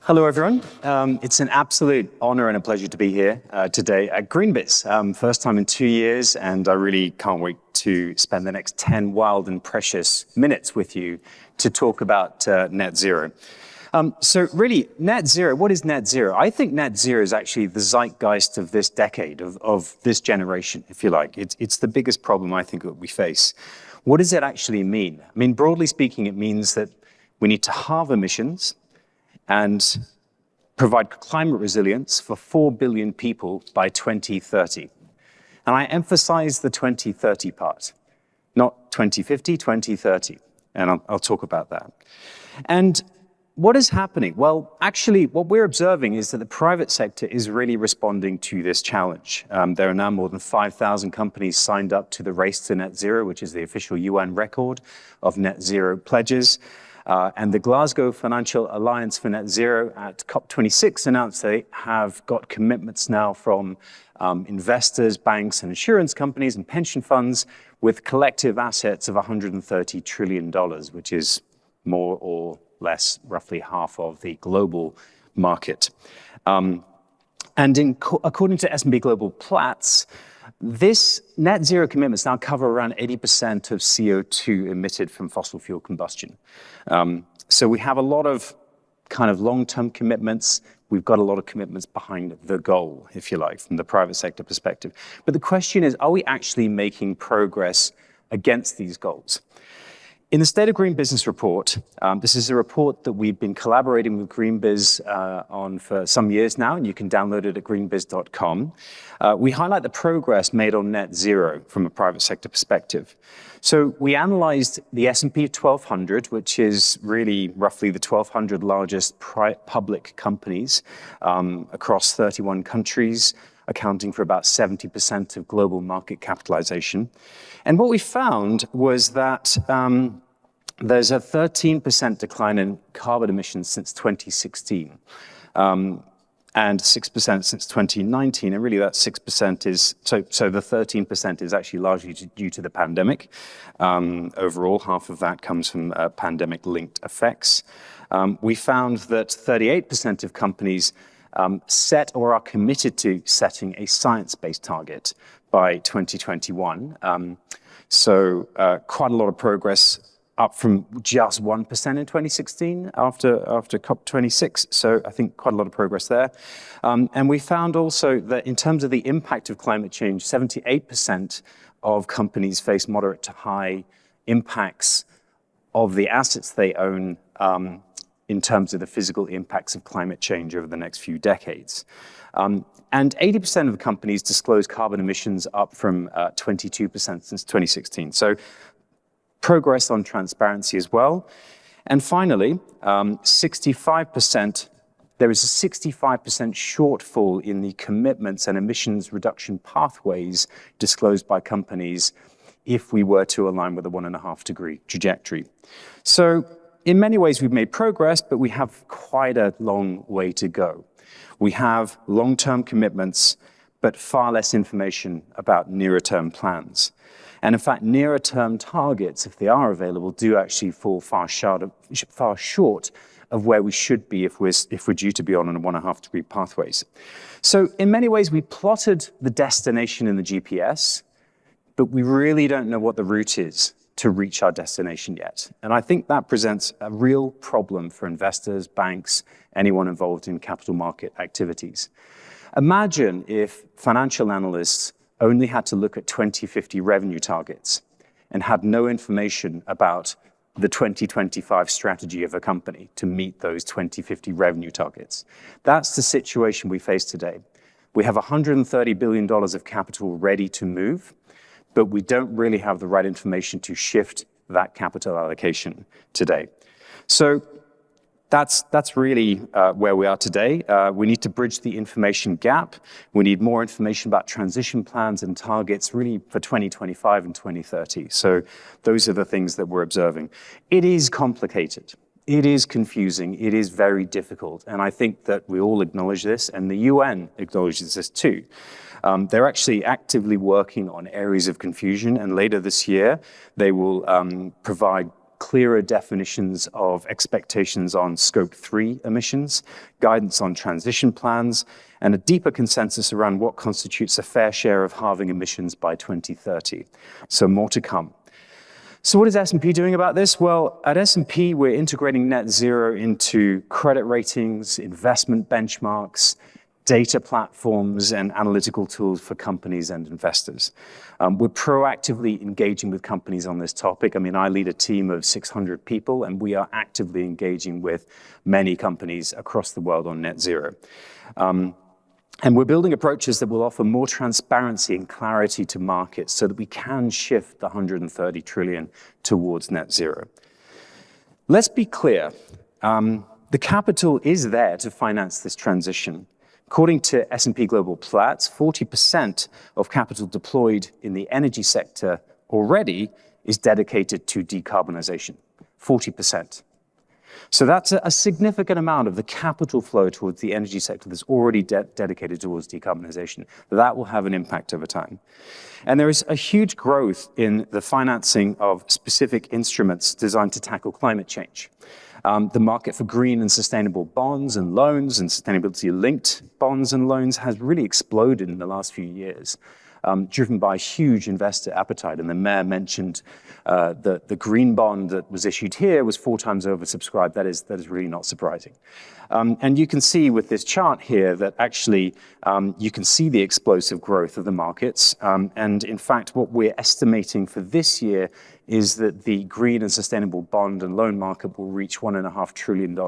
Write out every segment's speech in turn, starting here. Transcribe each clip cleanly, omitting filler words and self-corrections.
Hello, everyone. It's an absolute honor and a pleasure to be here today at GreenBiz. First time in 2 years, and I really can't wait to spend the next 10 wild and precious minutes with you to talk about net zero. So really, net zero, what is net zero? I think net zero is actually the zeitgeist of this decade, of this generation, if you like. It's the biggest problem I think that we face. What does it actually mean? I mean, broadly speaking, it means that we need to halve emissions and provide climate resilience for 4 billion people by 2030. And I emphasize the 2030 part, not 2050, 2030. And I'll talk about that. And what is happening? Well, actually, what we're observing is that the private sector is really responding to this challenge. There are now more than 5,000 companies signed up to the Race to Net Zero, which is the official UN record of net zero pledges. And the Glasgow Financial Alliance for Net Zero at COP26 announced they have got commitments now from investors, banks, and insurance companies and pension funds with collective assets of $130 trillion, which is more or less roughly half of the global market. According to S&P Global Platts, this net zero commitments now cover around 80% of CO2 emitted from fossil fuel combustion. So we have a lot of kind of long-term commitments. We've got a lot of commitments behind the goal, if you like, from the private sector perspective. But the question is, are we actually making progress against these goals? In the State of Green Business report, this is a report that we've been collaborating with GreenBiz on for some years now, and you can download it at greenbiz.com. We highlight the progress made on net zero from a private sector perspective. So we analyzed the S&P 1200, which is really roughly the 1,200 largest public companies across 31 countries, accounting for about 70% of global market capitalization. And what we found was that there's a 13% decline in carbon emissions since 2016, and 6% since 2019. And really that 6% is, so the 13% is actually largely due to the pandemic. Overall, half of that comes from pandemic-linked effects. We found that 38% of companies set or are committed to setting a science-based target by 2021. Quite a lot of progress, up from just 1% in 2016 after COP26. So I think quite a lot of progress there. And we found also that in terms of the impact of climate change, 78% of companies face moderate to high impacts of the assets they own in terms of the physical impacts of climate change over the next few decades. And 80% of companies disclose carbon emissions, up from 22% since 2016. So progress on transparency as well. And finally, 65%, there is a 65% shortfall in the commitments and emissions reduction pathways disclosed by companies if we were to align with a 1.5 degree trajectory. So in many ways, we've made progress, but we have quite a long way to go. We have long-term commitments, but far less information about nearer-term plans. And in fact, nearer-term targets, if they are available, do actually fall far short of where we should be if we're due to be on a 1.5 degree pathways. So in many ways, we plotted the destination in the GPS, but we really don't know what the route is to reach our destination yet. And I think that presents a real problem for investors, banks, anyone involved in capital market activities. Imagine if financial analysts only had to look at 2050 revenue targets and had no information about the 2025 strategy of a company to meet those 2050 revenue targets. That's the situation we face today. We have $130 billion of capital ready to move, but we don't really have the right information to shift that capital allocation today. So that's really where we are today. We need to bridge the information gap. We need more information about transition plans and targets really for 2025 and 2030. So those are the things that we're observing. It is complicated. It is confusing. It is very difficult. And I think that we all acknowledge this, and the UN acknowledges this too. They're actually actively working on areas of confusion, and later this year, they will provide clearer definitions of expectations on Scope 3 emissions, guidance on transition plans, and a deeper consensus around what constitutes a fair share of halving emissions by 2030. So more to come. So what is S&P doing about this? Well, at S&P, we're integrating net zero into credit ratings, investment benchmarks, data platforms, and analytical tools for companies and investors. We're proactively engaging with companies on this topic. I mean, I lead a team of 600 people, and we are actively engaging with many companies across the world on net zero. And we're building approaches that will offer more transparency and clarity to markets so that we can shift the 130 trillion towards net zero. Let's be clear, the capital is there to finance this transition. According to S&P Global Platts, 40% of capital deployed in the energy sector already is dedicated to decarbonization, 40%. So that's a significant amount of the capital flow towards the energy sector that's already dedicated towards decarbonization. That will have an impact over time. And there is a huge growth in the financing of specific instruments designed to tackle climate change. The market for green and sustainable bonds and loans and sustainability-linked bonds and loans has really exploded in the last few years, driven by huge investor appetite. And the mayor mentioned the green bond that was issued here was 4 times oversubscribed. That is really not surprising. And you can see with this chart here that actually you can see the explosive growth of the markets. And in fact, what we're estimating for this year is that the green and sustainable bond and loan market will reach $1.5 trillion.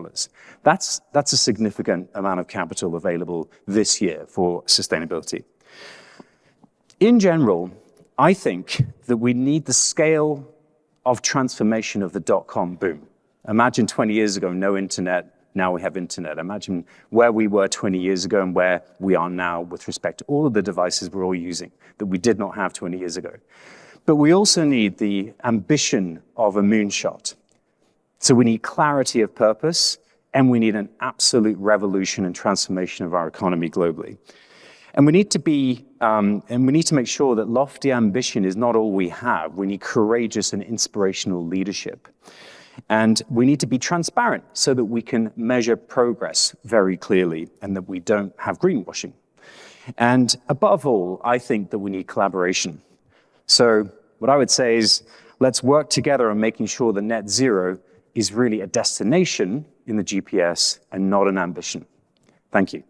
That's a significant amount of capital available this year for sustainability. In general, I think that we need the scale of transformation of the dot-com boom. Imagine 20 years ago, no internet, now we have internet. Imagine where we were 20 years ago and where we are now with respect to all of the devices we're all using that we did not have 20 years ago. But we also need the ambition of a moonshot. So we need clarity of purpose, and we need an absolute revolution and transformation of our economy globally. And we need to make sure that lofty ambition is not all we have. We need courageous and inspirational leadership. And we need to be transparent so that we can measure progress very clearly and that we don't have greenwashing. And above all, I think that we need collaboration. So what I would say is, let's work together on making sure that net zero is really a destination in the GPS and not an ambition. Thank you.